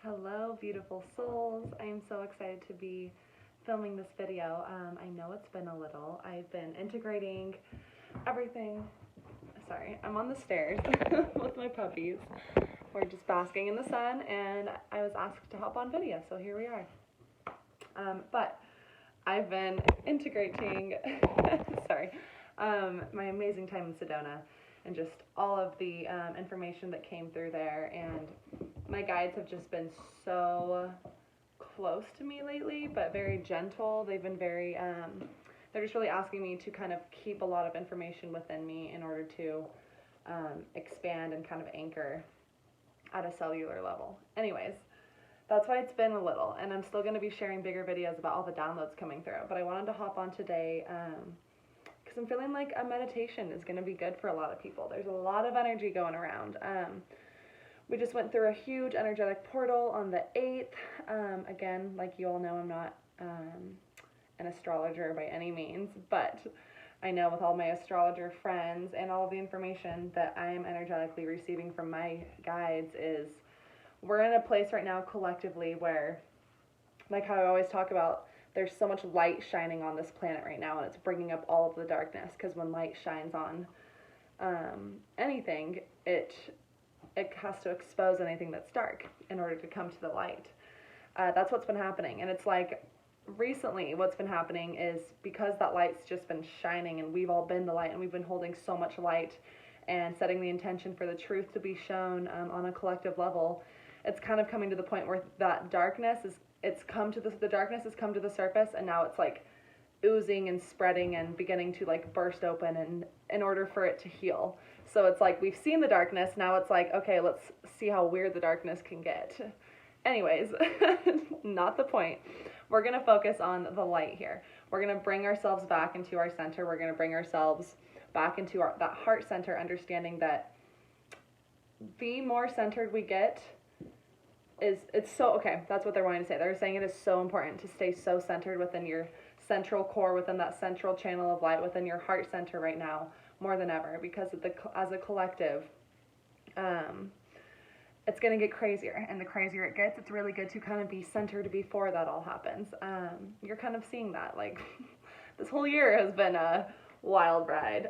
Hello, beautiful souls. I am so excited to be filming this video. I know it's been a little. I've been integrating everything. Sorry, I'm on the stairs with my puppies. We're just basking in the sun, and I was asked to hop on video, so here we are. But I've been integrating, sorry, my amazing time in Sedona and just all of the information that came through there, and my guides have just been so close to me lately, but very gentle. They've been very, they're just really asking me to kind of keep a lot of information within me in order to expand and kind of anchor at a cellular level. Anyways, that's why it's been a little, and I'm still going to be sharing bigger videos about all the downloads coming through, but I wanted to hop on today because I'm feeling like a meditation is going to be good for a lot of people. There's a lot of energy going around. We just went through a huge energetic portal on the 8th. Again, like you all know, I'm not an astrologer by any means, but I know with all my astrologer friends and all of the information that I am energetically receiving from my guides is we're in a place right now collectively where, like how I always talk about, there's so much light shining on this planet right now, and it's bringing up all of the darkness, because when light shines on anything, it has to expose anything that's dark in order to come to the light. That's what's been happening, and it's like recently what's been happening is because that light's just been shining, and we've all been the light, and we've been holding so much light and setting the intention for the truth to be shown on a collective level. It's kind of coming to the point where that darkness is, the darkness has come to the surface, and now it's like oozing and spreading and beginning to like burst open, and in order for it to heal. So it's like we've seen the darkness, now it's like, okay, let's see how weird the darkness can get. Anyways, not the point. We're going to focus on the light here. We're going to bring ourselves back into our center. We're going to bring ourselves back into that heart center, understanding that the more centered we get, it's so, okay, that's what they're wanting to say. They're saying it is so important to stay so centered within your central core, within that central channel of light, within your heart center right now, more than ever, because as a collective, it's going to get crazier, and the crazier it gets, it's really good to kind of be centered before that all happens. You're kind of seeing that, like, this whole year has been a wild ride,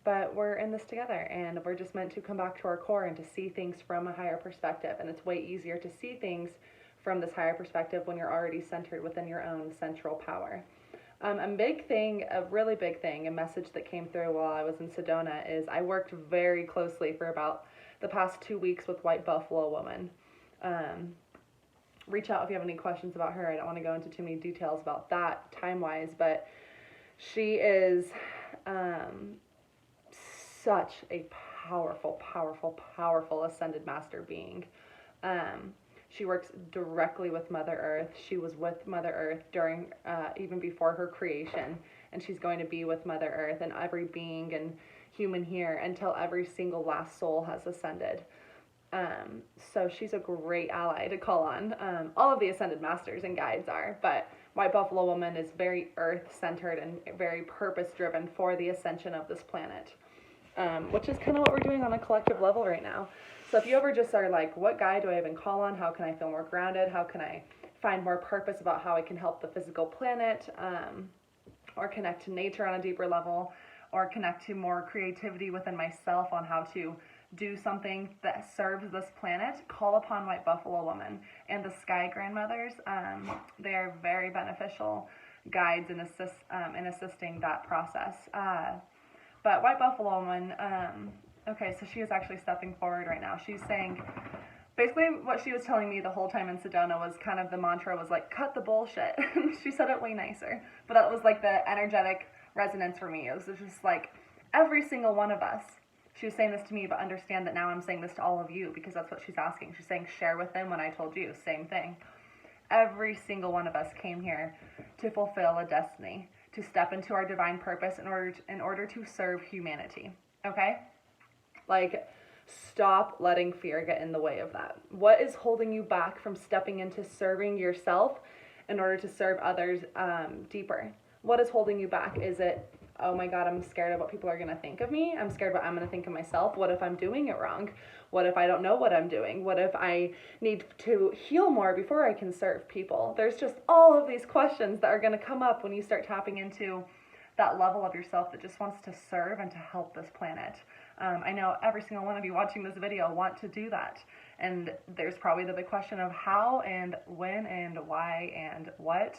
but we're in this together, and we're just meant to come back to our core and to see things from a higher perspective, and it's way easier to see things from this higher perspective when you're already centered within your own central power. A really big thing, a message that came through while I was in Sedona is I worked very closely for about the past 2 weeks with White Buffalo Woman. Reach out if you have any questions about her. I don't want to go into too many details about that time-wise, but she is such a powerful, powerful, powerful ascended master being. She works directly with Mother Earth. She was with Mother Earth during, even before her creation, and she's going to be with Mother Earth and every being and human here until every single last soul has ascended. So she's a great ally to call on. All of the ascended masters and guides are, but White Buffalo Woman is very earth-centered and very purpose-driven for the ascension of this planet, which is kind of what we're doing on a collective level right now. So if you ever just are like, what guide do I even call on? How can I feel more grounded? How can I find more purpose about how I can help the physical planet, or connect to nature on a deeper level, or connect to more creativity within myself on how to do something that serves this planet? Call upon White Buffalo Woman and the Sky Grandmothers. They are very beneficial guides in assisting that process. But White Buffalo Woman, okay, so she is actually stepping forward right now. She's saying, basically what she was telling me the whole time in Sedona was kind of the mantra was like, cut the bullshit. She said it way nicer, but that was like the energetic resonance for me. It was just like, every single one of us, she was saying this to me, but understand that now I'm saying this to all of you, because that's what she's asking. She's saying, share with them what I told you, same thing. Every single one of us came here to fulfill a destiny, to step into our divine purpose in order to serve humanity, okay? Like, stop letting fear get in the way of that. What is holding you back from stepping into serving yourself in order to serve others deeper? What is holding you back? Is it oh my God, I'm scared of what people are going to think of me. I'm scared what I'm going to think of myself. What if I'm doing it wrong? What if I don't know what I'm doing? What if I need to heal more before I can serve people? There's just all of these questions that are going to come up when you start tapping into that level of yourself that just wants to serve and to help this planet. I know every single one of you watching this video want to do that. And there's probably the big question of how and when and why and what.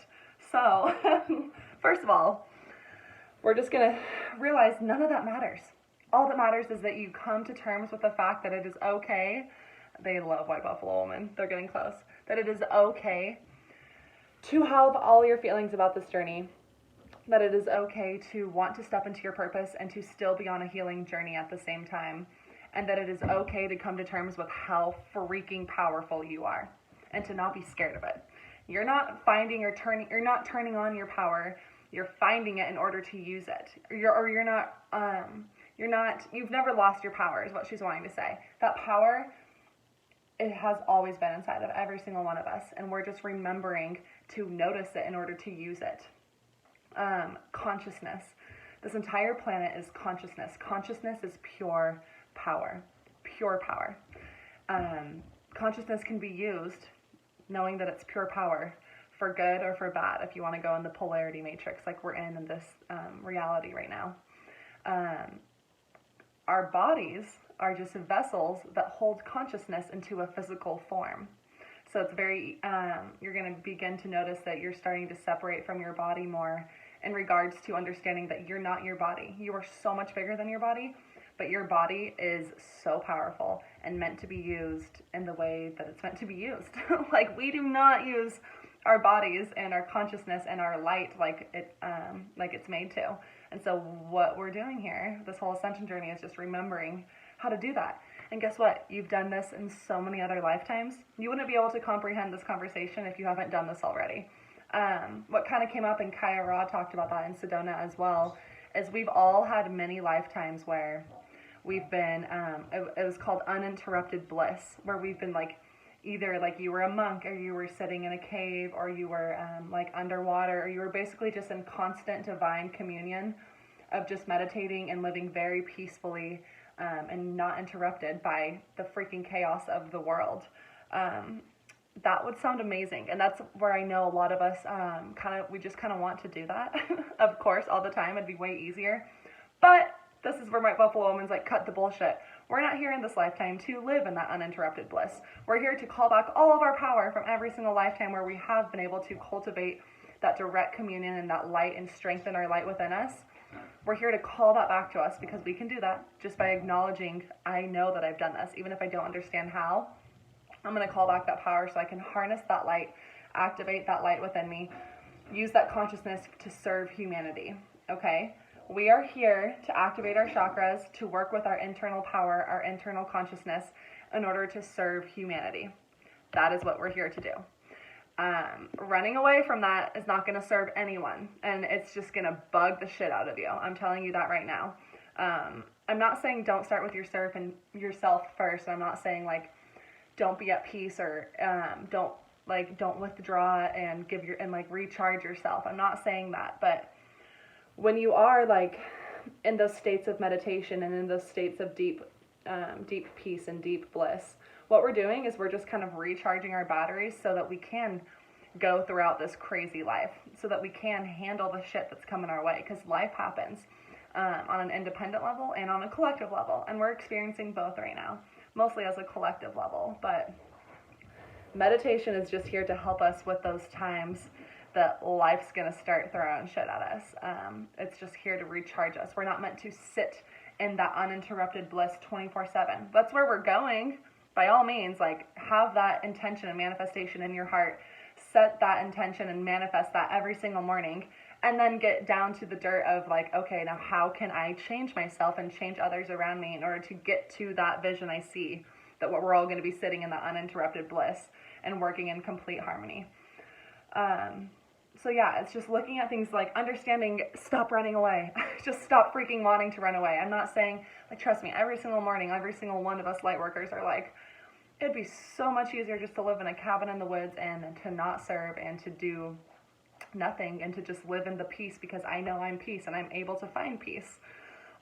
So, first of all, we're just going to realize none of that matters. All that matters is that you come to terms with the fact that it is okay. They love White Buffalo Woman. They're getting close. That it is okay to have all your feelings about this journey. That it is okay to want to step into your purpose and to still be on a healing journey at the same time. And that it is okay to come to terms with how freaking powerful you are and to not be scared of it. You're not you're not turning on your power. You're finding it in order to use it. You've never lost your power is what she's wanting to say. That power, it has always been inside of every single one of us. And we're just remembering to notice it in order to use it. Consciousness. This entire planet is consciousness. Consciousness is pure power. Pure power. Consciousness can be used, knowing that it's pure power, for good or for bad, if you want to go in the polarity matrix like we're in this reality right now. Our bodies are just vessels that hold consciousness into a physical form. So it's very, you're going to begin to notice that you're starting to separate from your body more in regards to understanding that you're not your body. You are so much bigger than your body, but your body is so powerful and meant to be used in the way that it's meant to be used. Like, we do not use our bodies and our consciousness and our light like it's made to. And so what we're doing here, this whole ascension journey, is just remembering how to do that. And guess what? You've done this in so many other lifetimes. You wouldn't be able to comprehend this conversation if you haven't done this already. What kind of came up, and Kaya Ra talked about that in Sedona as well, is we've all had many lifetimes where we've been, it was called uninterrupted bliss, where we've been like, either like you were a monk, or you were sitting in a cave, or you were like underwater, or you were basically just in constant divine communion of just meditating and living very peacefully and not interrupted by the freaking chaos of the world. That would sound amazing, and that's where I know a lot of us we just kind of want to do that. Of course, all the time, it'd be way easier, but this is where my Buffalo Woman's like, cut the bullshit. We're not here in this lifetime to live in that uninterrupted bliss. We're here to call back all of our power from every single lifetime where we have been able to cultivate that direct communion and that light and strengthen our light within us. We're here to call that back to us, because we can do that just by acknowledging, I know that I've done this, even if I don't understand how. I'm going to call back that power so I can harness that light, activate that light within me, use that consciousness to serve humanity, okay? We are here to activate our chakras, to work with our internal power, our internal consciousness, in order to serve humanity. That is what we're here to do. Running away from that is not going to serve anyone, and it's just going to bug the shit out of you. I'm telling you that right now. I'm not saying don't start with yourself first. I'm not saying like don't be at peace, or don't withdraw and recharge yourself. I'm not saying that, but when you are like in those states of meditation and in those states of deep peace and deep bliss, what we're doing is we're just kind of recharging our batteries so that we can go throughout this crazy life, so that we can handle the shit that's coming our way, because life happens on an independent level and on a collective level, and we're experiencing both right now, mostly as a collective level. But meditation is just here to help us with those times that life's going to start throwing shit at us. It's just here to recharge us. We're not meant to sit in that uninterrupted bliss 24/7. That's where we're going. By all means, like, have that intention and manifestation in your heart. Set that intention and manifest that every single morning, and then get down to the dirt of like, okay, now how can I change myself and change others around me in order to get to that vision I see, that we're all going to be sitting in that uninterrupted bliss and working in complete harmony. So yeah, it's just looking at things like understanding, stop running away. Just stop freaking wanting to run away. I'm not saying, like, trust me, every single morning, every single one of us light workers are like, it'd be so much easier just to live in a cabin in the woods and to not serve and to do nothing and to just live in the peace because I know I'm peace and I'm able to find peace.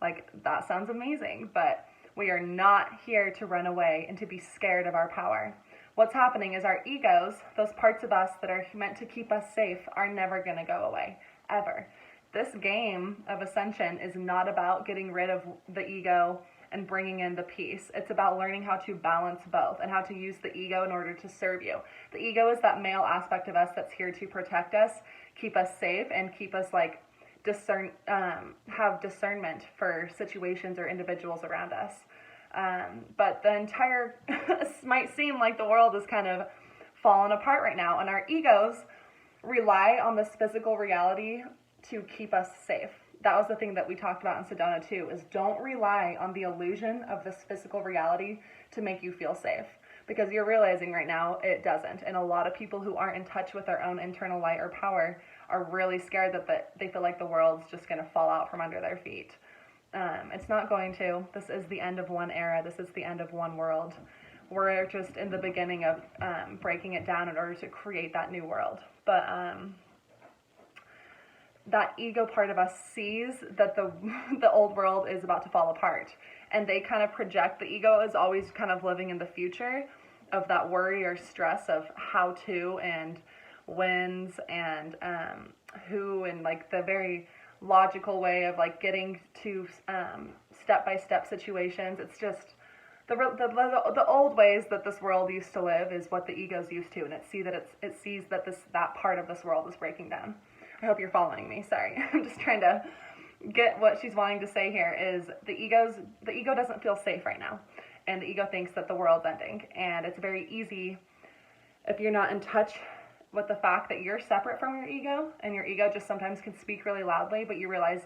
Like, that sounds amazing, but we are not here to run away and to be scared of our power. What's happening is our egos, those parts of us that are meant to keep us safe, are never going to go away, ever. This game of ascension is not about getting rid of the ego and bringing in the peace. It's about learning how to balance both and how to use the ego in order to serve you. The ego is that male aspect of us that's here to protect us, keep us safe, and keep us like have discernment for situations or individuals around us. But the entire, might seem like the world is kind of falling apart right now, and our egos rely on this physical reality to keep us safe. That was the thing that we talked about in Sedona too, is don't rely on the illusion of this physical reality to make you feel safe. Because you're realizing right now it doesn't. And a lot of people who aren't in touch with their own internal light or power are really scared that they feel like the world's just going to fall out from under their feet. It's not going to. This is the end of one era. This is the end of one world. We're just in the beginning of breaking it down in order to create that new world. But that ego part of us sees that the old world is about to fall apart, and they kind of project. The ego is always kind of living in the future of that worry or stress of how to and whens and who, and like the very logical way of like getting to step-by-step situations. It's just the old ways that this world used to live is what the ego's used to, and it sees that that part of this world is breaking down. I hope you're following me. Sorry. I'm just trying to get what she's wanting to say here is the ego doesn't feel safe right now. And the ego thinks that the world's ending. And it's very easy if you're not in touch with the fact that you're separate from your ego, and your ego just sometimes can speak really loudly, but you realize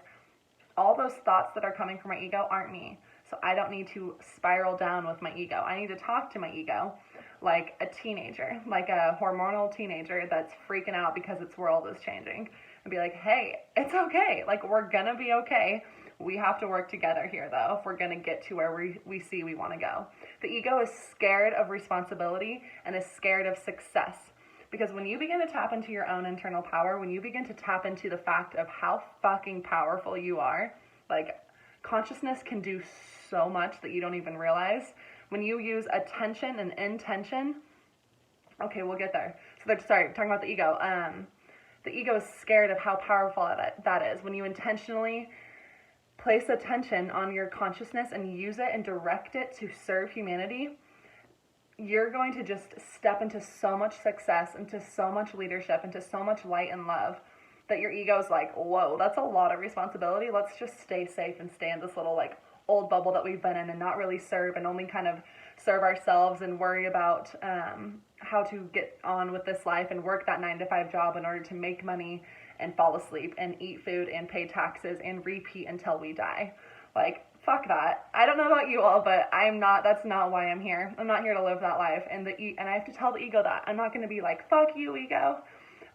all those thoughts that are coming from my ego aren't me. So I don't need to spiral down with my ego. I need to talk to my ego like a teenager, like a hormonal teenager that's freaking out because its world is changing. And be like, hey, it's okay. Like, we're gonna be okay. We have to work together here, though, if we're gonna get to where we see we want to go. The ego is scared of responsibility and is scared of success. Because when you begin to tap into your own internal power, when you begin to tap into the fact of how fucking powerful you are, like, consciousness can do so much that you don't even realize. When you use attention and intention, okay, we'll get there. So talking about the ego. The ego is scared of how powerful that is. When you intentionally place attention on your consciousness and use it and direct it to serve humanity, you're going to just step into so much success, into so much leadership, into so much light and love that your ego's like, whoa, that's a lot of responsibility. Let's just stay safe and stay in this little like old bubble that we've been in and not really serve and only kind of serve ourselves and worry about how to get on with this life and work that 9-to-5 job in order to make money and fall asleep and eat food and pay taxes and repeat until we die. Like, fuck that. I don't know about you all, but that's not why I'm here. I'm not here to live that life. And I have to tell the ego that. I'm not going to be like, fuck you, ego.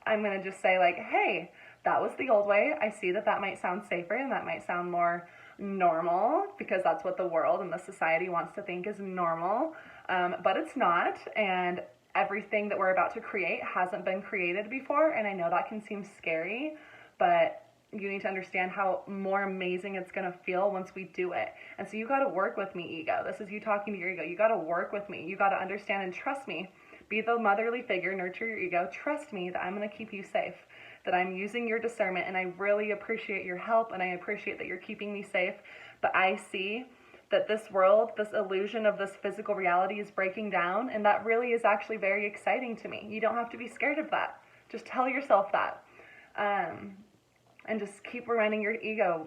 I'm going to just say like, hey, that was the old way. I see that might sound safer and that might sound more normal because that's what the world and the society wants to think is normal. But it's not. And everything that we're about to create hasn't been created before. And I know that can seem scary, but you need to understand how more amazing it's going to feel once we do it. And so you got to work with me, ego. This is you talking to your ego. You got to work with me. You got to understand and trust me. Be the motherly figure, nurture your ego. Trust me that I'm going to keep you safe, that I'm using your discernment, and I really appreciate your help, and I appreciate that you're keeping me safe. But I see that this world, this illusion of this physical reality is breaking down, and that really is actually very exciting to me. You don't have to be scared of that. Just tell yourself that. And just keep reminding your ego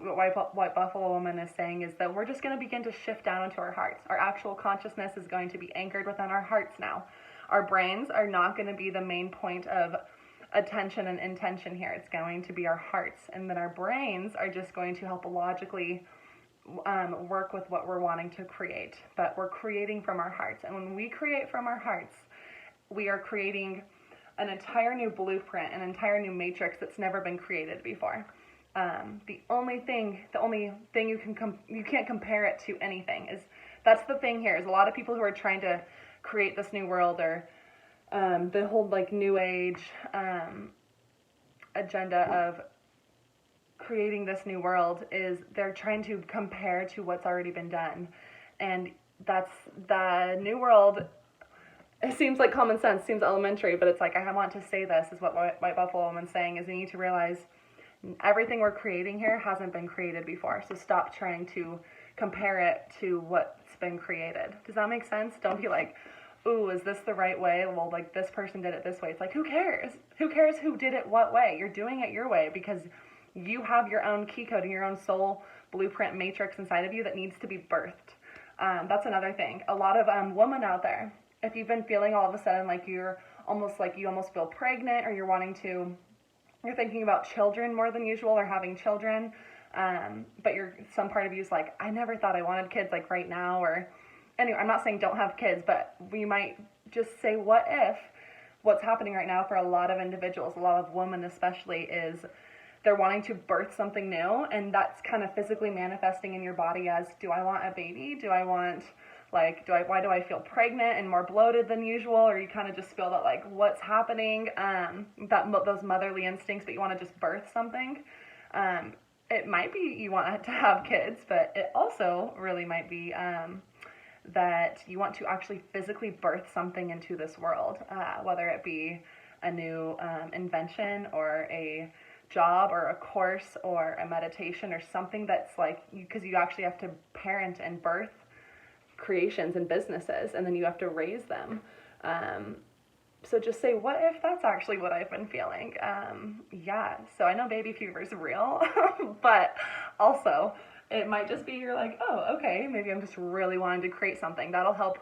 what Buffalo Woman is saying is that we're just going to begin to shift down into our hearts. Our actual consciousness is going to be anchored within our hearts now. Our brains are not going to be the main point of attention and intention here. It's going to be our hearts. And then our brains are just going to help logically work with what we're wanting to create. But we're creating from our hearts. And when we create from our hearts, we are creating an entire new blueprint, an entire new matrix that's never been created before. The only thing you can't compare it to anything is, that's the thing here, is a lot of people who are trying to create this new world or the whole like new age agenda of creating this new world is they're trying to compare to what's already been done. And that's the new world. It seems like common sense, seems elementary, but it's like, I want to say this, is what White Buffalo Woman's saying, is you need to realize everything we're creating here hasn't been created before. So stop trying to compare it to what's been created. Does that make sense? Don't be like, ooh, is this the right way? Well, like, this person did it this way. It's like, who cares? Who cares who did it what way? You're doing it your way because you have your own key code and your own soul blueprint matrix inside of you that needs to be birthed. That's another thing. A lot of women out there, if you've been feeling all of a sudden like you almost feel pregnant, or you're thinking about children more than usual, or having children, but some part of you is like, I never thought I wanted kids like right now, or anyway, I'm not saying don't have kids, but we might just say, what if what's happening right now for a lot of individuals, a lot of women especially, is they're wanting to birth something new, and that's kind of physically manifesting in your body as, do I want a baby? Do I want, like, why do I feel pregnant and more bloated than usual? Or you kind of just feel that, like, what's happening, those motherly instincts, but you want to just birth something. It might be you want to have kids, but it also really might be that you want to actually physically birth something into this world, whether it be a new invention, or a job, or a course, or a meditation, or something that's like, because you actually have to parent and birth creations and businesses, and then you have to raise them. So just say, what if that's actually what I've been feeling? Yeah, so I know baby fever is real, but also it might just be you're like, oh, okay, maybe I'm just really wanting to create something that'll help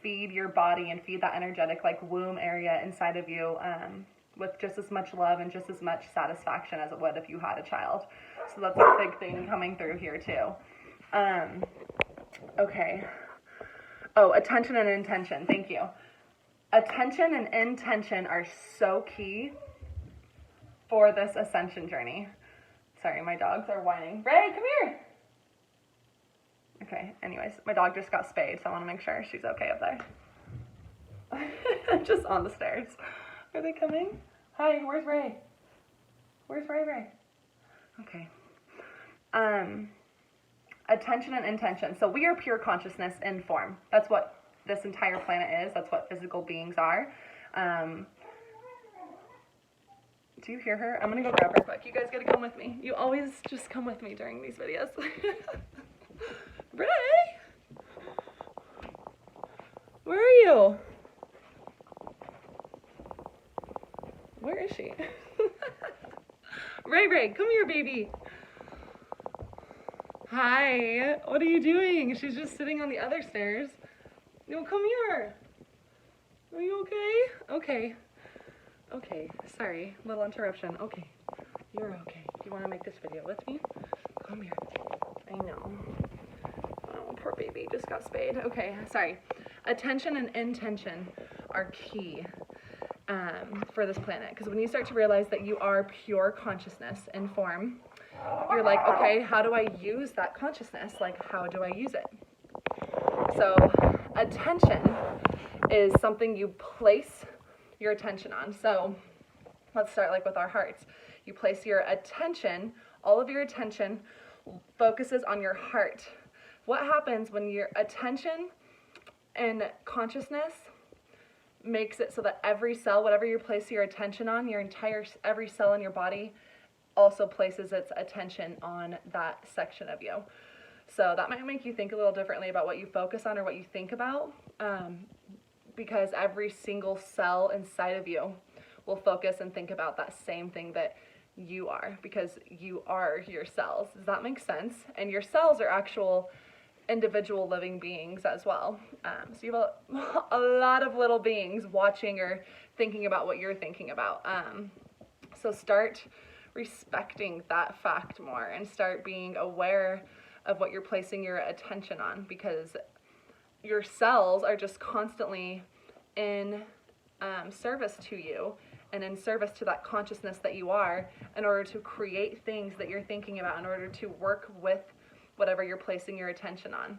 feed your body and feed that energetic, like, womb area inside of you, with just as much love and just as much satisfaction as it would if you had a child. So that's a big thing coming through here too. Okay. Oh, attention and intention. Thank you. Attention and intention are so key for this ascension journey. Sorry, my dogs are whining. Ray, come here. Okay, anyways, my dog just got spayed, so I want to make sure she's okay up there. Just on the stairs. Are they coming? Hi, where's Ray? Where's Ray? Okay. Attention and intention. So we are pure consciousness in form. That's what this entire planet is. That's what physical beings are. Do you hear her? I'm gonna go grab her quick. You guys gotta come with me. You always just come with me during these videos. Ray! Where are you? Where is she? Ray, come here, baby. Hi, what are you doing? She's just sitting on the other stairs. No, come here. Are you okay? Okay, sorry, little interruption. Okay, you're okay. Do you want to make this video with me? Come here. I know. Oh, poor baby, just got spayed. Okay, sorry. Attention and intention are key for this planet, because when you start to realize that you are pure consciousness in form, you're like, okay, how do I use that consciousness? Like, how do I use it? So attention is something you place your attention on. So let's start like with our hearts. You place your attention, all of your attention focuses on your heart. What happens when your attention and consciousness makes it so that every cell, whatever you place your attention on, every cell in your body also places its attention on that section of you. So that might make you think a little differently about what you focus on or what you think about, because every single cell inside of you will focus and think about that same thing that you are, because you are your cells. Does that make sense? And your cells are actual individual living beings as well. So you have a lot of little beings watching or thinking about what you're thinking about. So start respecting that fact more and start being aware of what you're placing your attention on, because your cells are just constantly in service to you and in service to that consciousness that you are, in order to create things that you're thinking about, in order to work with whatever you're placing your attention on.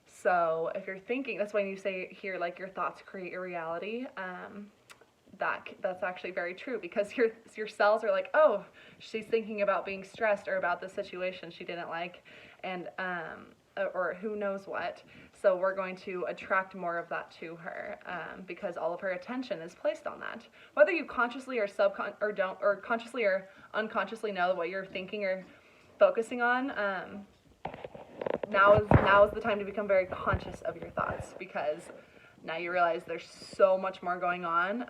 So if you're thinking, that's when you say here, like, your thoughts create your reality. that's actually very true, because your cells are like, oh, she's thinking about being stressed or about the situation she didn't like, and or who knows what. So we're going to attract more of that to her, because all of her attention is placed on that. Whether you consciously or consciously or unconsciously know what you're thinking or focusing on, now is the time to become very conscious of your thoughts, because now you realize there's so much more going on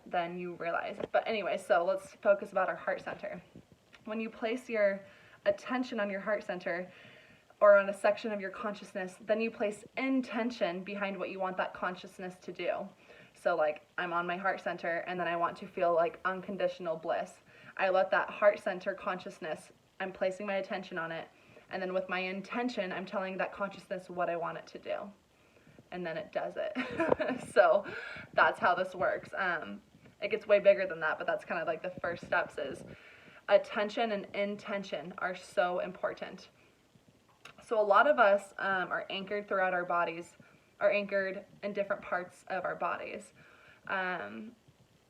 than you realize. But anyway, so let's focus about our heart center. When you place your attention on your heart center, or on a section of your consciousness, then you place intention behind what you want that consciousness to do. So like, I'm on my heart center, and then I want to feel like unconditional bliss. I let that heart center consciousness, I'm placing my attention on it, and then with my intention, I'm telling that consciousness what I want it to do. And then it does it. So that's how this works. It gets way bigger than that, but that's kind of like the first steps. Is attention and intention are so important. So a lot of us are anchored throughout our bodies, are anchored in different parts of our bodies.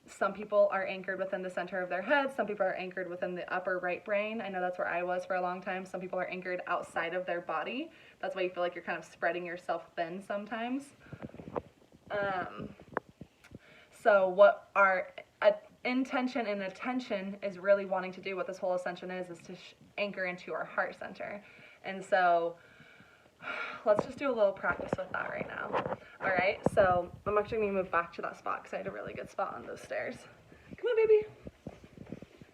Some people are anchored within the center of their head. Some people are anchored within the upper right brain. I know that's where I was for a long time. Some people are anchored outside of their body. That's why you feel like you're kind of spreading yourself thin sometimes. So what our intention and attention is really wanting to do, what this whole ascension is to anchor into our heart center. And so let's just do a little practice with that right now. All right, so I'm actually going to move back to that spot because I had a really good spot on those stairs. Come on, baby.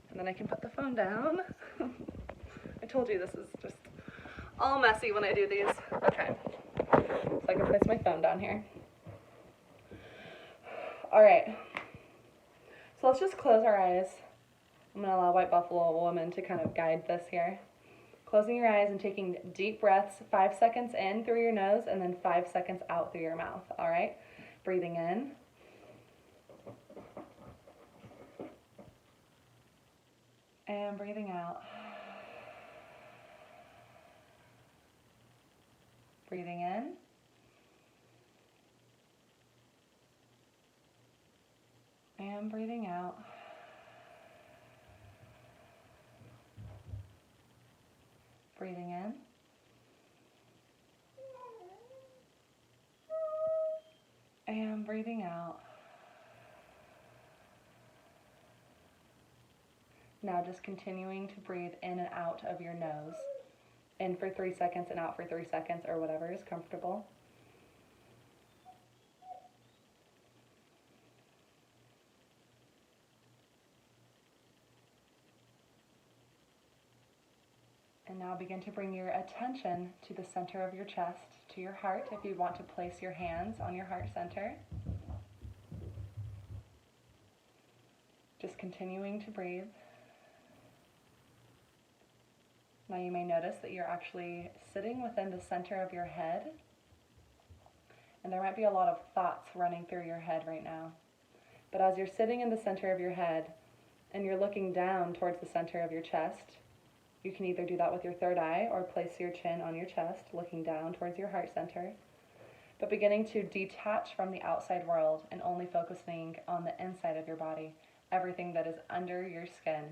And then I can put the phone down. I told you this is just all messy when I do these. Okay, so I can place my phone down here. All right, so let's just close our eyes. I'm going to allow White Buffalo Woman to kind of guide this here. Closing your eyes and taking deep breaths, 5 seconds in through your nose and then 5 seconds out through your mouth, all right? Breathing in. And breathing out. Breathing in. And breathing out. Breathing in. And breathing out. Now just continuing to breathe in and out of your nose. In for 3 seconds and out for 3 seconds, or whatever is comfortable. And now begin to bring your attention to the center of your chest, to your heart, if you want to place your hands on your heart center. Just continuing to breathe. Now you may notice that you're actually sitting within the center of your head, and there might be a lot of thoughts running through your head right now. But as you're sitting in the center of your head, and you're looking down towards the center of your chest, you can either do that with your third eye or place your chin on your chest, looking down towards your heart center, but beginning to detach from the outside world and only focusing on the inside of your body, everything that is under your skin.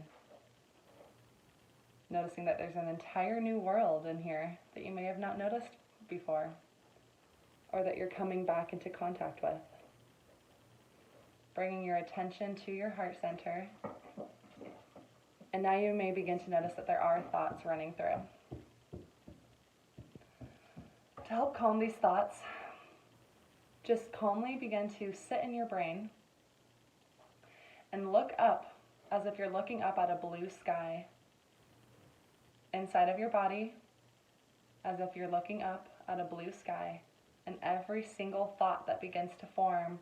Noticing that there's an entire new world in here that you may have not noticed before, or that you're coming back into contact with. Bringing your attention to your heart center. And now you may begin to notice that there are thoughts running through. To help calm these thoughts, just calmly begin to sit in your brain and look up as if you're looking up at a blue sky. Inside of your body, as if you're looking up at a blue sky, and every single thought that begins to form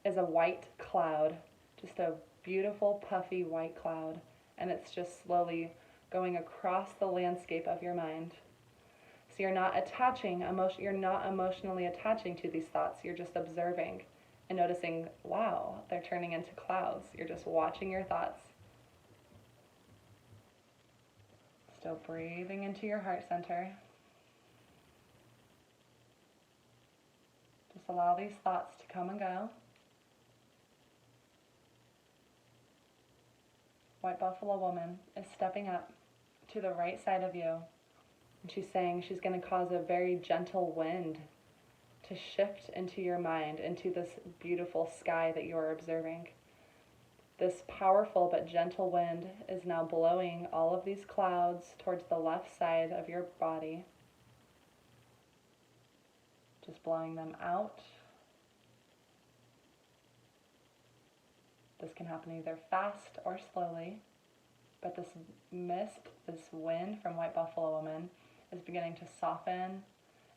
is a white cloud, just a beautiful puffy white cloud. And it's just slowly going across the landscape of your mind. So you're not emotionally attaching to these thoughts. You're just observing and noticing, wow, they're turning into clouds. You're just watching your thoughts. Still breathing into your heart center. Just allow these thoughts to come and go. White Buffalo Woman is stepping up to the right side of you, and she's saying she's going to cause a very gentle wind to shift into your mind, into this beautiful sky that you are observing. This powerful but gentle wind is now blowing all of these clouds towards the left side of your body. Just blowing them out. This can happen either fast or slowly, but this mist, this wind from White Buffalo Woman is beginning to soften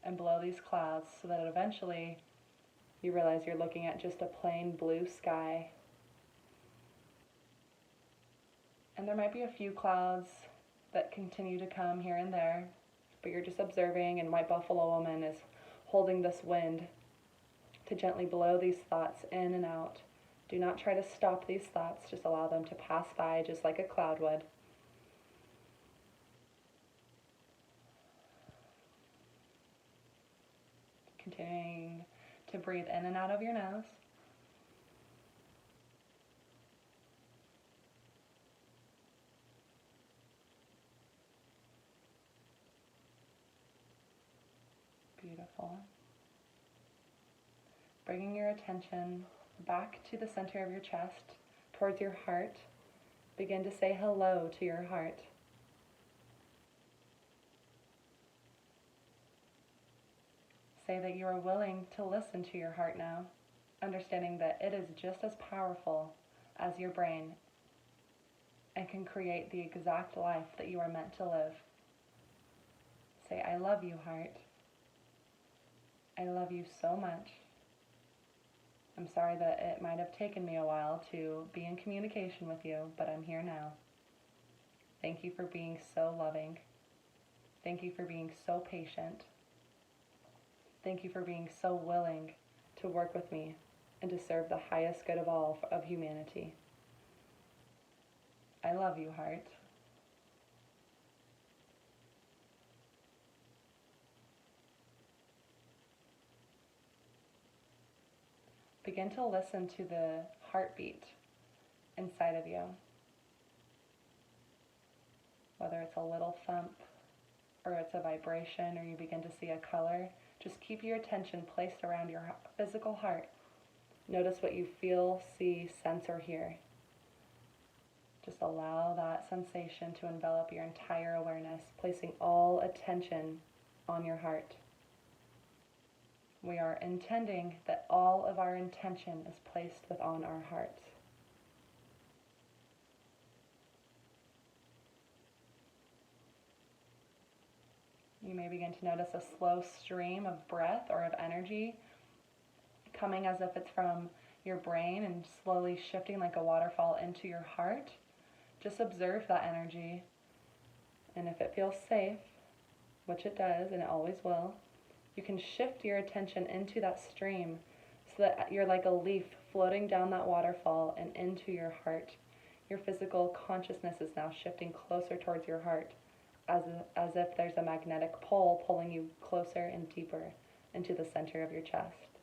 and blow these clouds so that eventually you realize you're looking at just a plain blue sky. And there might be a few clouds that continue to come here and there, but you're just observing, and White Buffalo Woman is holding this wind to gently blow these thoughts in and out. Do not try to stop these thoughts, just allow them to pass by just like a cloud would. Continuing to breathe in and out of your nose. Beautiful. Bringing your attention back to the center of your chest, towards your heart. Begin to say hello to your heart. Say that you are willing to listen to your heart now, understanding that it is just as powerful as your brain and can create the exact life that you are meant to live. Say, I love you, heart. I love you so much. I'm sorry that it might have taken me a while to be in communication with you, but I'm here now. Thank you for being so loving. Thank you for being so patient. Thank you for being so willing to work with me and to serve the highest good of all of humanity. I love you, heart. Begin to listen to the heartbeat inside of you. Whether it's a little thump or it's a vibration or you begin to see a color, just keep your attention placed around your physical heart. Notice what you feel, see, sense, or hear. Just allow that sensation to envelop your entire awareness, placing all attention on your heart. We are intending that all of our intention is placed within our hearts. You may begin to notice a slow stream of breath or of energy coming as if it's from your brain and slowly shifting like a waterfall into your heart. Just observe that energy, and if it feels safe, which it does and it always will, you can shift your attention into that stream so that you're like a leaf floating down that waterfall and into your heart. Your physical consciousness is now shifting closer towards your heart, as if there's a magnetic pole pulling you closer and deeper into the center of your chest.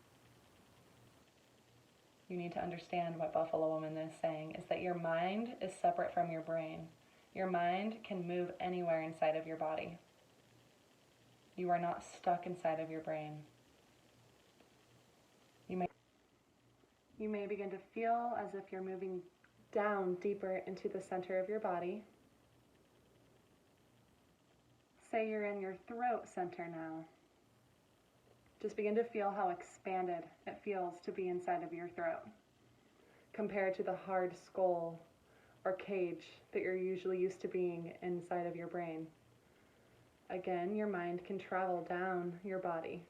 You need to understand what Buffalo Woman is saying is that your mind is separate from your brain. Your mind can move anywhere inside of your body. You are not stuck inside of your brain. You may begin to feel as if you're moving down deeper into the center of your body. Say you're in your throat center now. Just begin to feel how expanded it feels to be inside of your throat, compared to the hard skull or cage that you're usually used to being inside of your brain. Again, your mind can travel down your body.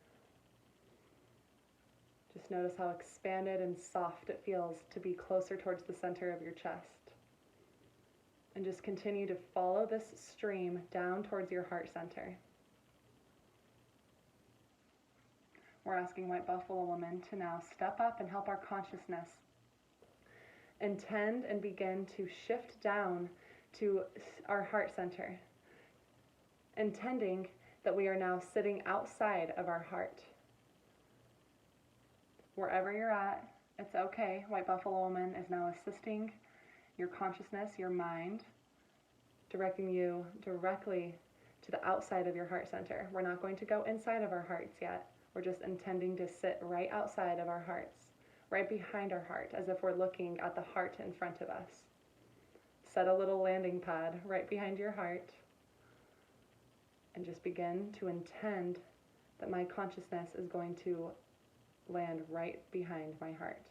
Just notice how expanded and soft it feels to be closer towards the center of your chest. And just continue to follow this stream down towards your heart center. We're asking White Buffalo Woman to now step up and help our consciousness intend and begin to shift down to our heart center, intending that we are now sitting outside of our heart. Wherever you're at, it's okay. White Buffalo Woman is now assisting your consciousness, your mind, directing you directly to the outside of your heart center. We're not going to go inside of our hearts yet. We're just intending to sit right outside of our hearts, right behind our heart, as if we're looking at the heart in front of us. Set a little landing pad right behind your heart and just begin to intend that my consciousness is going to land right behind my heart.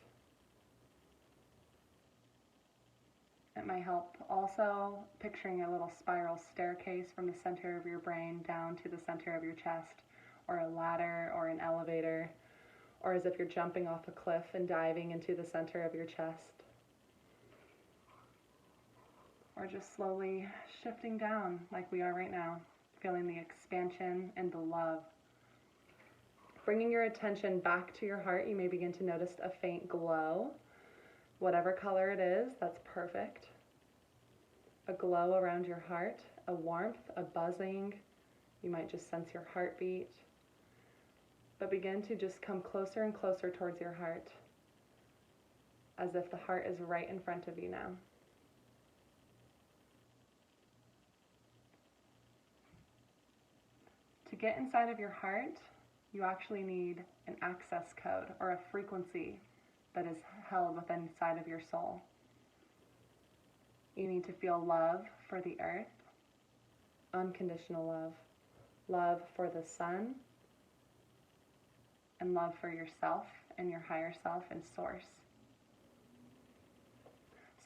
It might help also picturing a little spiral staircase from the center of your brain down to the center of your chest, or a ladder or an elevator, or as if you're jumping off a cliff and diving into the center of your chest. Or just slowly shifting down like we are right now, feeling the expansion and the love. Bringing your attention back to your heart, you may begin to notice a faint glow. Whatever color it is, that's perfect. A glow around your heart, a warmth, a buzzing. You might just sense your heartbeat. But begin to just come closer and closer towards your heart, as if the heart is right in front of you now. To get inside of your heart, you actually need an access code or a frequency that is held within inside of your soul. You need to feel love for the earth, unconditional love, love for the sun, and love for yourself and your higher self and source.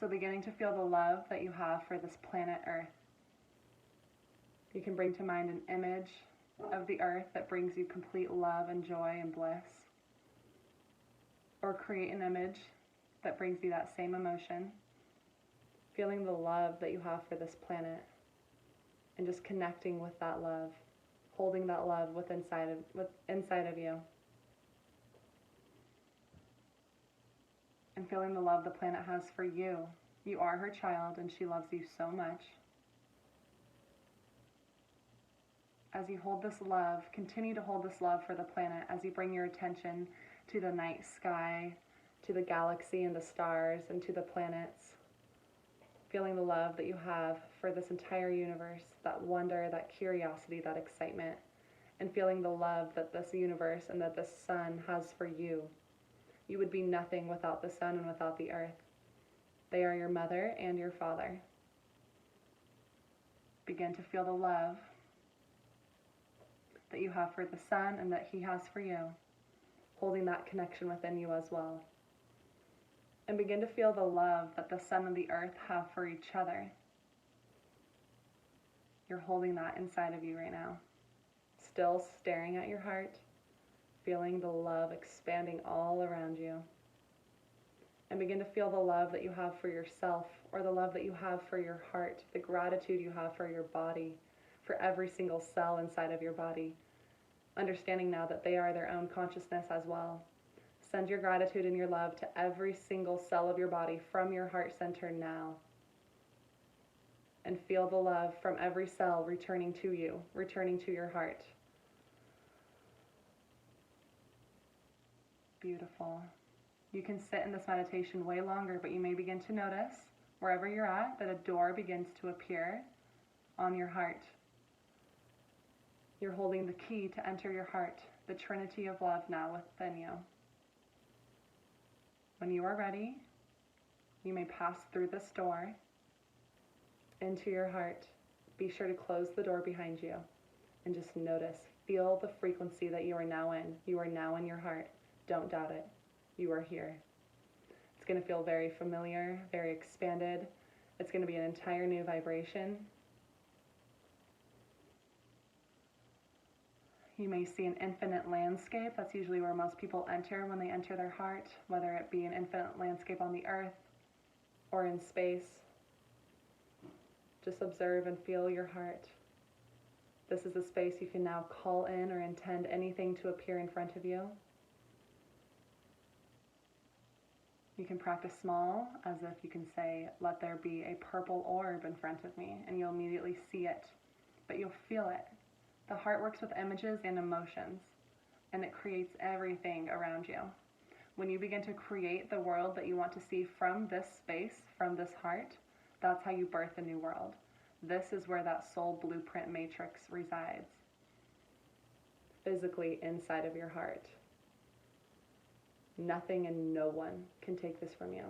So beginning to feel the love that you have for this planet Earth. You can bring to mind an image of the earth that brings you complete love and joy and bliss. Or create an image that brings you that same emotion. Feeling the love that you have for this planet. And just connecting with that love. Holding that love inside of you. And feeling the love the planet has for you. You are her child and she loves you so much. As you hold this love, continue to hold this love for the planet as you bring your attention to the night sky, to the galaxy and the stars, and to the planets. Feeling the love that you have for this entire universe, that wonder, that curiosity, that excitement, and feeling the love that this universe and that this sun has for you. You would be nothing without the sun and without the earth. They are your mother and your father. Begin to feel the love that you have for the sun and that he has for you, holding that connection within you as well. And begin to feel the love that the sun and the earth have for each other. You're holding that inside of you right now. Still staring at your heart, feeling the love expanding all around you. And begin to feel the love that you have for yourself, or the love that you have for your heart, the gratitude you have for your body, for every single cell inside of your body. Understanding now that they are their own consciousness as well. Send your gratitude and your love to every single cell of your body from your heart center now. And feel the love from every cell returning to you, returning to your heart. Beautiful. You can sit in this meditation way longer, but you may begin to notice, wherever you're at, that a door begins to appear on your heart. You're holding the key to enter your heart, the Trinity of love now within you. When you are ready, you may pass through this door into your heart. Be sure to close the door behind you and just notice, feel the frequency that you are now in. You are now in your heart. Don't doubt it. You are here. It's going to feel very familiar, very expanded. It's going to be an entire new vibration. You may see an infinite landscape. That's usually where most people enter when they enter their heart, whether it be an infinite landscape on the earth or in space. Just observe and feel your heart. This is a space you can now call in or intend anything to appear in front of you. You can practice small, as if you can say, let there be a purple orb in front of me, and you'll immediately see it, but you'll feel it. The heart works with images and emotions, and it creates everything around you. When you begin to create the world that you want to see from this space, from this heart, That's how you birth a new world. This is where that soul blueprint matrix resides, physically inside of your heart. Nothing and no one can take this from you.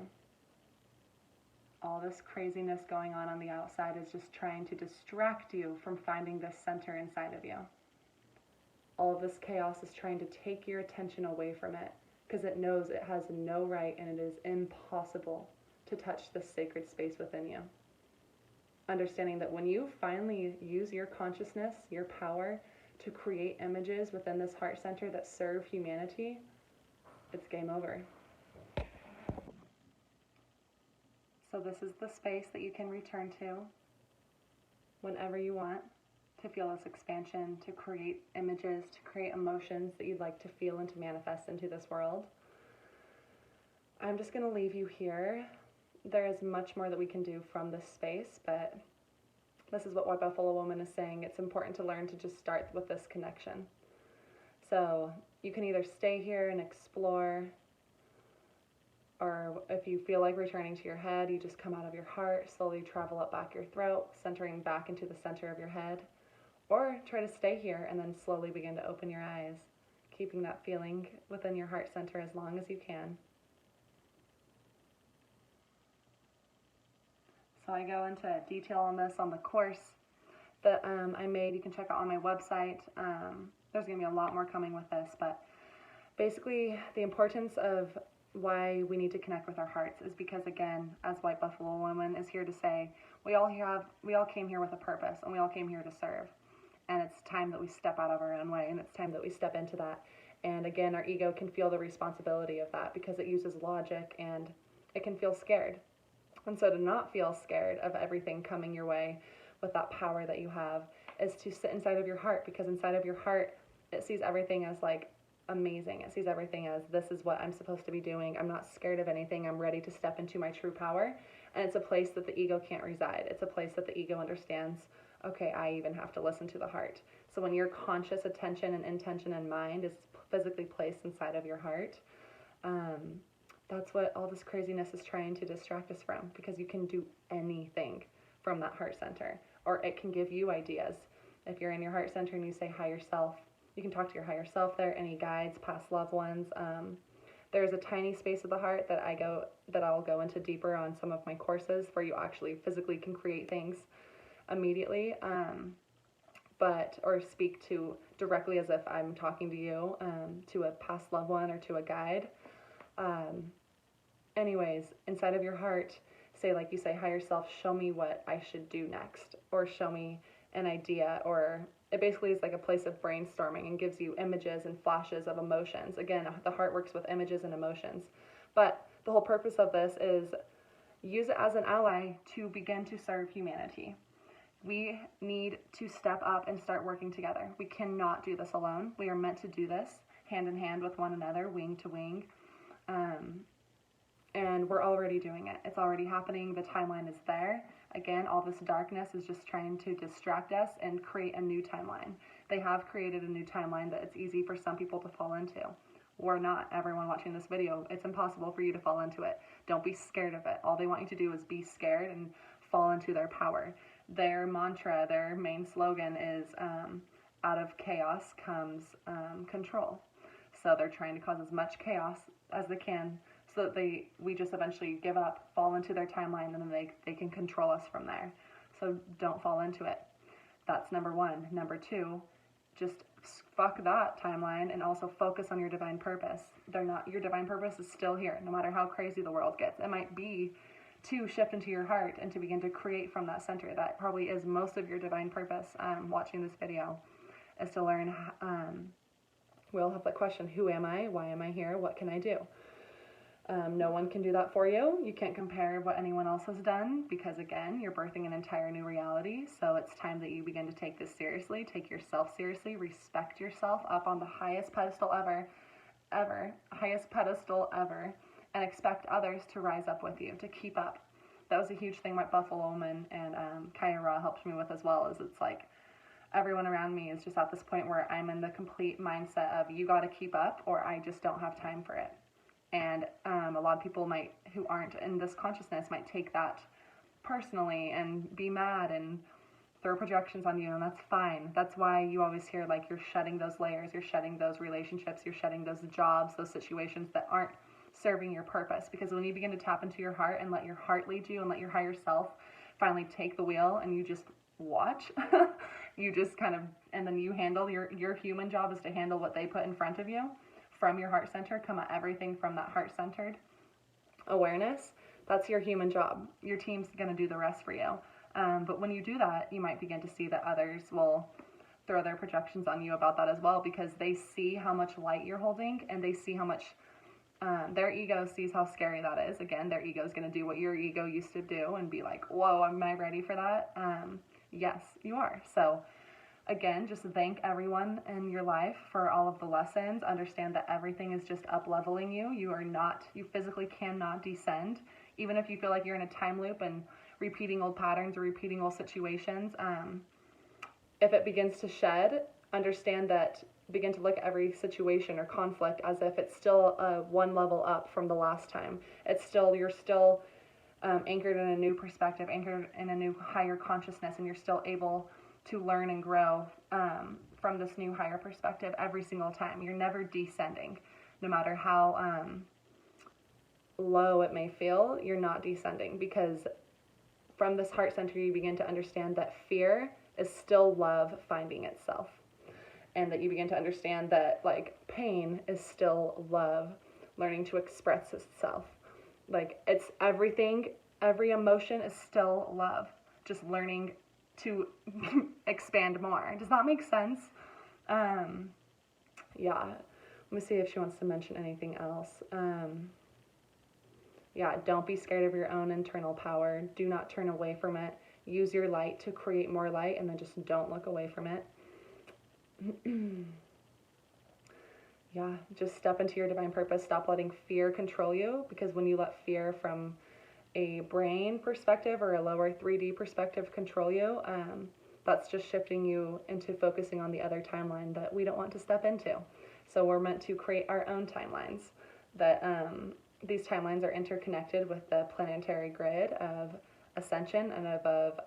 All this craziness going on the outside is just trying to distract you from finding this center inside of you. All of this chaos is trying to take your attention away from it because it knows it has no right and it is impossible to touch this sacred space within you. Understanding that when you finally use your consciousness, your power, to create images within this heart center that serve humanity, it's game over. So this is the space that you can return to whenever you want to feel this expansion, to create images, to create emotions that you'd like to feel and to manifest into this world. I'm just going to leave you here. There is much more that we can do from this space, but this is what White Buffalo Woman is saying. It's important to learn to just start with this connection. So you can either stay here and explore, or if you feel like returning to your head, you just come out of your heart, slowly travel up back your throat, centering back into the center of your head. Or try to stay here and then slowly begin to open your eyes, keeping that feeling within your heart center as long as you can. So I go into detail on this on the course that I made. You can check out on my website. There's going to be a lot more coming with this, but basically the importance of why we need to connect with our hearts is because, again, as White Buffalo Woman is here to say, we all came here with a purpose, and we all came here to serve. And it's time that we step out of our own way, and it's time that we step into that. And again, our ego can feel the responsibility of that because it uses logic and it can feel scared. And so to not feel scared of everything coming your way with that power that you have is to sit inside of your heart, because inside of your heart, it sees everything as like amazing. It sees everything as, this is what I'm supposed to be doing. I'm not scared of anything. I'm ready to step into my true power. And it's a place that the ego can't reside. It's a place that the ego understands, okay, I even have to listen to the heart. So when your conscious attention and intention and mind is physically placed inside of your heart, that's what all this craziness is trying to distract us from, because you can do anything from that heart center, or it can give you ideas. If you're in your heart center and you say higher self, you can talk to your higher self there, any guides, past loved ones. There's a tiny space of the heart that I'll go into deeper on some of my courses, where you actually physically can create things immediately, or speak to directly as if I'm talking to you, to a past loved one or to a guide. Anyways, inside of your heart, like you say, higher self, show me what I should do next, or show me an idea, or it basically is like a place of brainstorming and gives you images and flashes of emotions. Again, the heart works with images and emotions, but the whole purpose of this is use it as an ally to begin to serve humanity. We need to step up and start working together. We cannot do this alone. We are meant to do this hand in hand with one another, wing to wing. And we're already doing it. It's already happening. The timeline is there. Again, all this darkness is just trying to distract us and create a new timeline. They have created a new timeline that it's easy for some people to fall into. Or not. Everyone watching this video, it's impossible for you to fall into it. Don't be scared of it. All they want you to do is be scared and fall into their power. Their mantra, their main slogan is, out of chaos comes control. So they're trying to cause as much chaos as they can, so that we just eventually give up, fall into their timeline, and then they can control us from there. So don't fall into it. That's number one. Number two, just fuck that timeline and also focus on your divine purpose. Your divine purpose is still here, no matter how crazy the world gets. It might be to shift into your heart and to begin to create from that center. That probably is most of your divine purpose. Watching this video is to learn. We all have that question: who am I? Why am I here? What can I do? No one can do that for you. You can't compare what anyone else has done, because again, you're birthing an entire new reality. So it's time that you begin to take this seriously, take yourself seriously, respect yourself up on the highest pedestal ever, and expect others to rise up with you, to keep up. That was a huge thing my Buffalo Woman and Kaya Ra helped me with as well, is it's like everyone around me is just at this point where I'm in the complete mindset of, you got to keep up or I just don't have time for it. And a lot of people who aren't in this consciousness might take that personally and be mad and throw projections on you, and that's fine. That's why you always hear like you're shedding those layers, you're shedding those relationships, you're shedding those jobs, those situations that aren't serving your purpose. Because when you begin to tap into your heart and let your heart lead you and let your higher self finally take the wheel and you just watch, you just kind of, and then you handle your human job is to handle what they put in front of you from your heart center, come at everything from that heart centered awareness. That's your human job. Your team's going to do the rest for you. But when you do that, you might begin to see that others will throw their projections on you about that as well, because they see how much light you're holding and they see how much their ego sees how scary that is. Again, their ego is going to do what your ego used to do and be like, whoa, am I ready for that? Yes, you are. So again, just thank everyone in your life for all of the lessons. Understand that everything is just up leveling you. You physically cannot descend. Even if you feel like you're in a time loop and repeating old patterns or repeating old situations, if it begins to shed, understand that, begin to look at every situation or conflict as if it's still one level up from the last time. You're still anchored in a new perspective, anchored in a new higher consciousness, and you're still able to learn and grow from this new higher perspective every single time. You're never descending. No matter how low it may feel, you're not descending, because from this heart center you begin to understand that fear is still love finding itself, and that you begin to understand that like pain is still love learning to express itself. Like it's everything, every emotion is still love, just learning to expand more. Does that make sense? Yeah. Let me see if she wants to mention anything else. Yeah, don't be scared of your own internal power. Do not turn away from it. Use your light to create more light, and then just don't look away from it. Yeah, just step into your divine purpose. Stop letting fear control you, because when you let fear from a brain perspective or a lower 3D perspective control you, that's just shifting you into focusing on the other timeline that we don't want to step into. So we're meant to create our own timelines. That these timelines are interconnected with the planetary grid of ascension and above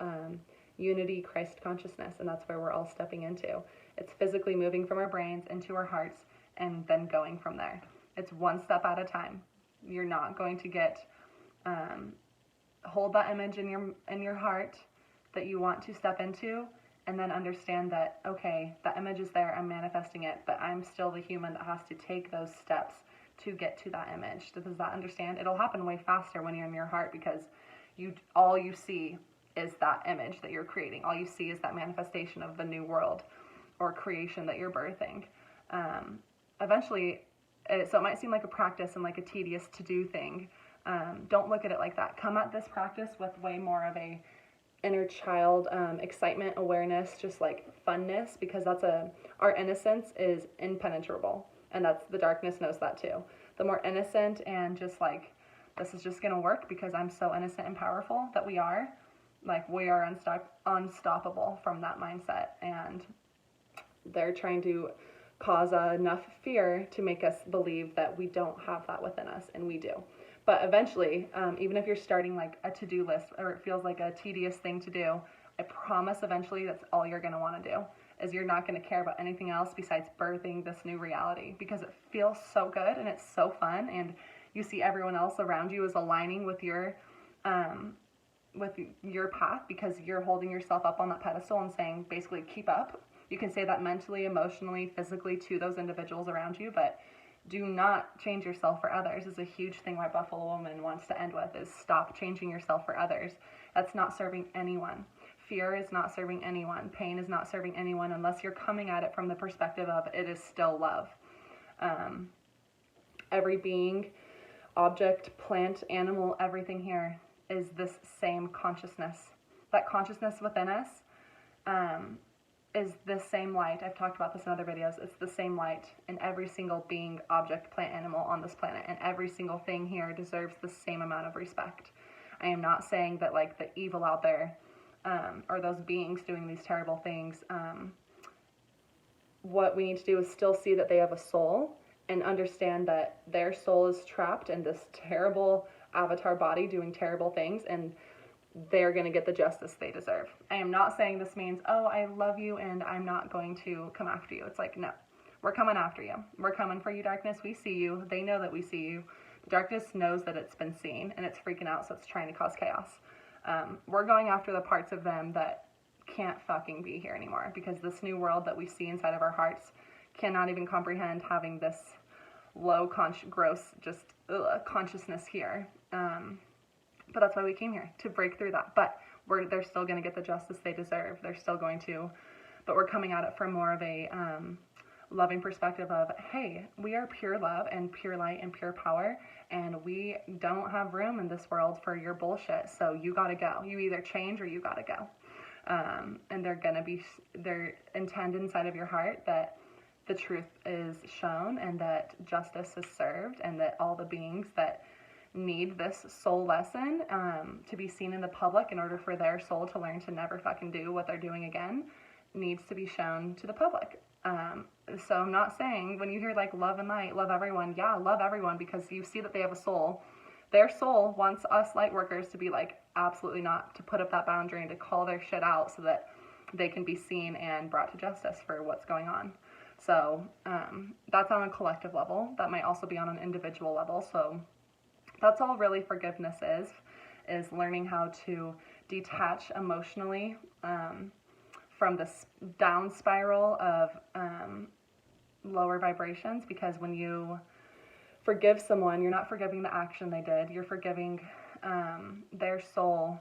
unity, Christ consciousness, and that's where we're all stepping into. It's physically moving from our brains into our hearts and then going from there. It's one step at a time. You're not going to get hold that image in your heart that you want to step into, and then understand that, okay, that image is there, I'm manifesting it, but I'm still the human that has to take those steps to get to that image. Does that understand? It'll happen way faster when you're in your heart, because all you see is that image that you're creating. All you see is that manifestation of the new world or creation that you're birthing. Eventually, so it might seem like a practice and like a tedious to-do thing. Don't look at it like that. Come at this practice with way more of a inner child excitement, awareness, just like funness, because our innocence is impenetrable, and that's the darkness knows that too. The more innocent and just like, this is just gonna work because I'm so innocent and powerful that we are unstoppable from that mindset. And they're trying to cause enough fear to make us believe that we don't have that within us, and we do. But eventually, even if you're starting like a to-do list, or it feels like a tedious thing to do, I promise eventually that's all you're going to want to do, is you're not going to care about anything else besides birthing this new reality, because it feels so good and it's so fun, and you see everyone else around you is aligning with your path, because you're holding yourself up on that pedestal and saying basically keep up. You can say that mentally, emotionally, physically to those individuals around you, but do not change yourself for others is a huge thing why Buffalo Woman wants to end with, is stop changing yourself for others. That's not serving anyone. Fear is not serving anyone. Pain is not serving anyone unless you're coming at it from the perspective of it is still love. Every being, object, plant, animal, everything here is this same consciousness. That consciousness within us is the same light. I've talked about this in other videos. It's the same light in every single being, object, plant, animal on this planet, and every single thing here deserves the same amount of respect. I am not saying that like the evil out there or those beings doing these terrible things. What we need to do is still see that they have a soul and understand that their soul is trapped in this terrible avatar body doing terrible things, and they're going to get the justice they deserve. I am not saying this means, oh, I love you and I'm not going to come after you. It's like, no, we're coming after you. We're coming for you, darkness. We see you. They know that we see you. The darkness knows that it's been seen and it's freaking out, so it's trying to cause chaos. We're going after the parts of them that can't fucking be here anymore, because this new world that we see inside of our hearts cannot even comprehend having this low, gross, just consciousness here. But that's why we came here, to break through that. But they're still going to get the justice they deserve. They're still going to, but we're coming at it from more of a loving perspective of, hey, we are pure love and pure light and pure power, and we don't have room in this world for your bullshit, so you gotta go. You either change or you gotta go. And they're intend inside of your heart that the truth is shown and that justice is served, and that all the beings that need this soul lesson to be seen in the public in order for their soul to learn to never fucking do what they're doing again needs to be shown to the public. So I'm not saying when you hear like love and light, love everyone. Yeah, love everyone, because you see that they have a soul. Their soul wants us light workers to be like, absolutely not, to put up that boundary and to call their shit out so that they can be seen and brought to justice for what's going on. So that's on a collective level. That might also be on an individual level. So that's all really forgiveness is learning how to detach emotionally from this down spiral of lower vibrations, because when you forgive someone, you're not forgiving the action they did. You're forgiving their soul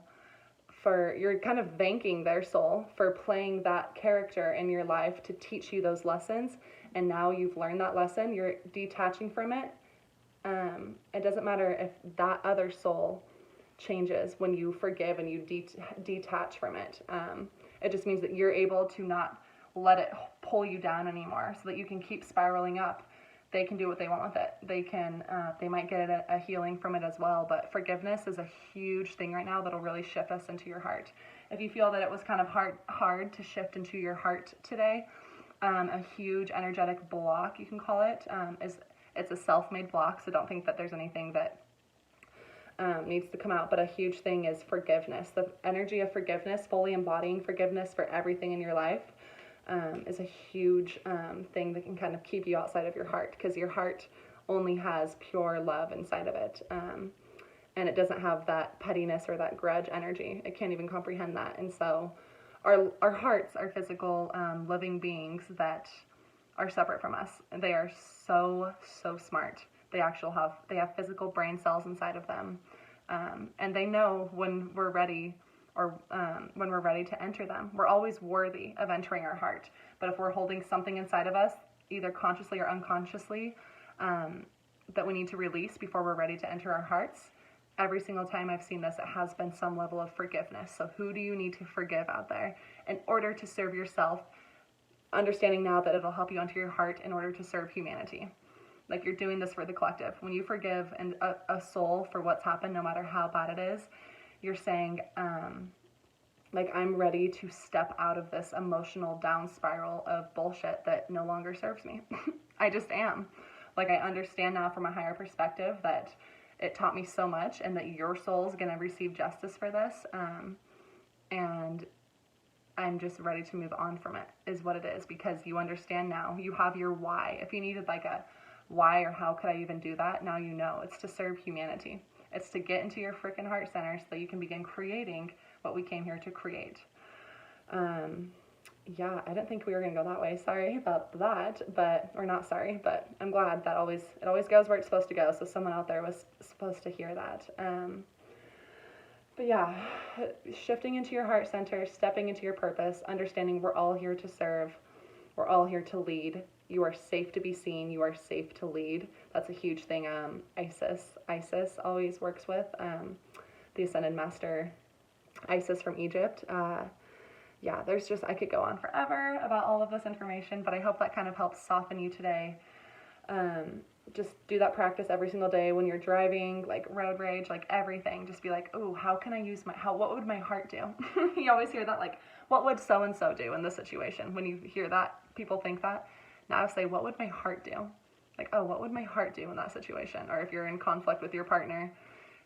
you're kind of thanking their soul for playing that character in your life to teach you those lessons. And now you've learned that lesson, you're detaching from it. It doesn't matter if that other soul changes when you forgive and you detach from it. It just means that you're able to not let it pull you down anymore, so that you can keep spiraling up. They can do what they want with it. They might get a healing from it as well. But forgiveness is a huge thing right now that'll really shift us into your heart. If you feel that it was kind of hard to shift into your heart today, a huge energetic block, you can call it, it's a self-made block. So don't think that there's anything that needs to come out, but a huge thing is forgiveness. The energy of forgiveness, fully embodying forgiveness for everything in your life, is a huge thing that can kind of keep you outside of your heart, because your heart only has pure love inside of it, and it doesn't have that pettiness or that grudge energy. It can't even comprehend that. And so our hearts are physical living beings that are separate from us, and they are so smart. They have physical brain cells inside of them, and they know when we're ready, or when we're ready to enter them. We're always worthy of entering our heart, but if we're holding something inside of us, either consciously or unconsciously, that we need to release before we're ready to enter our hearts, every single time I've seen this, it has been some level of forgiveness. So who do you need to forgive out there in order to serve yourself, understanding now that it'll help you enter your heart in order to serve humanity? Like, you're doing this for the collective. When you forgive a soul for what's happened, no matter how bad it is, you're saying, like, I'm ready to step out of this emotional down spiral of bullshit that no longer serves me. I just am. Like, I understand now from a higher perspective that it taught me so much, and that your soul's going to receive justice for this. And I'm just ready to move on from it, is what it is, because you understand now. You have your why. If you needed like a why or how could I even do that, now you know. It's to serve humanity. It's to get into your freaking heart center so that you can begin creating what we came here to create. Yeah, I didn't think we were going to go that way. Sorry about that, or not sorry, but I'm glad that it always goes where it's supposed to go. So someone out there was supposed to hear that. But yeah, shifting into your heart center, stepping into your purpose, understanding we're all here to serve. We're all here to lead. You are safe to be seen. You are safe to lead. That's a huge thing. Isis always works with, the Ascended Master Isis from Egypt. Yeah, I could go on forever about all of this information, but I hope that kind of helps soften you today. Just do that practice every single day when you're driving, like road rage, like everything. Just be like, oh, how can I use what would my heart do? You always hear that, like, what would so-and-so do in this situation? When you hear that, people think that. Now say, what would my heart do? Like, oh, what would my heart do in that situation? Or if you're in conflict with your partner,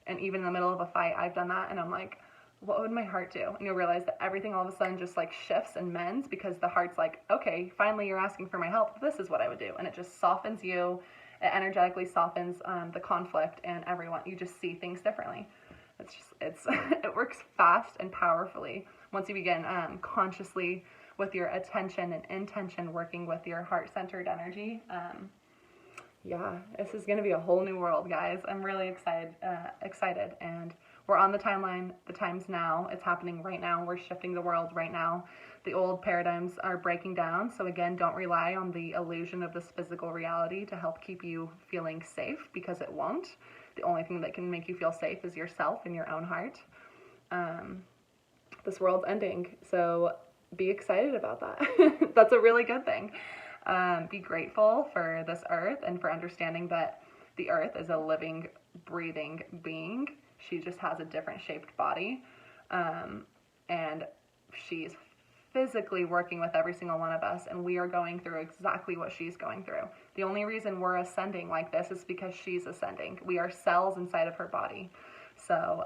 and even in the middle of a fight, I've done that, and I'm like, what would my heart do? And you'll realize that everything all of a sudden just like shifts and mends, because the heart's like, okay, finally you're asking for my help. This is what I would do. And it just softens you. It energetically softens the conflict, and everyone, you just see things differently. It works fast and powerfully once you begin consciously with your attention and intention working with your heart-centered energy. Yeah, this is going to be a whole new world, guys. I'm really excited, and we're on the timeline. The time's now. It's happening right now. We're shifting the world right now. The old paradigms are breaking down. So again, don't rely on the illusion of this physical reality to help keep you feeling safe, because it won't. The only thing that can make you feel safe is yourself and your own heart. This world's ending, so be excited about that. That's a really good thing. Be grateful for this earth and for understanding that the earth is a living, breathing being. She just has a different shaped body, and she's physically working with every single one of us, and we are going through exactly what she's going through. The only reason we're ascending like this is because she's ascending. We are cells inside of her body. So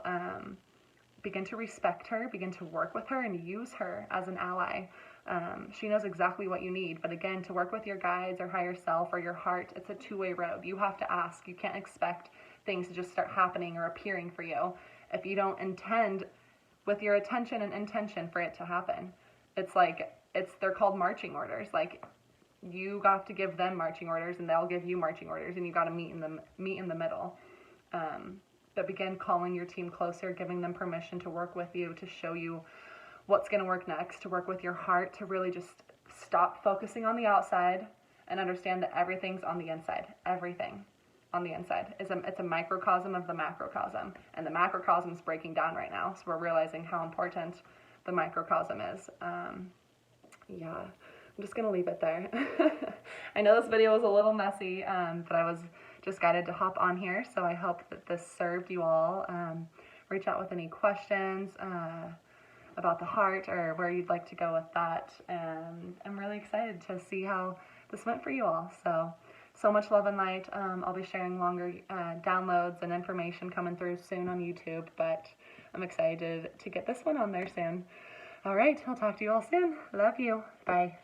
begin to respect her, begin to work with her, and use her as an ally. She knows exactly what you need. But again, to work with your guides or higher self or your heart, it's a two-way road. You have to ask. You can't expect things to just start happening or appearing for you if you don't intend with your attention and intention for it to happen. They're called marching orders. Like, you have to give them marching orders, and they'll give you marching orders, and you got to meet in the middle. But begin calling your team closer, giving them permission to work with you, to show you what's going to work next, to work with your heart, to really just stop focusing on the outside and understand that everything's on the inside. Everything on the inside. It's a microcosm of the macrocosm, and the macrocosm is breaking down right now, so we're realizing how important the microcosm is. Yeah, I'm just going to leave it there. I know this video was a little messy, but I was just guided to hop on here, so I hope that this served you all. Reach out with any questions about the heart or where you'd like to go with that, and I'm really excited to see how this went for you all. So much love and light. I'll be sharing longer downloads and information coming through soon on YouTube, but I'm excited to get this one on there soon. All right, I'll talk to you all soon. Love you. Bye.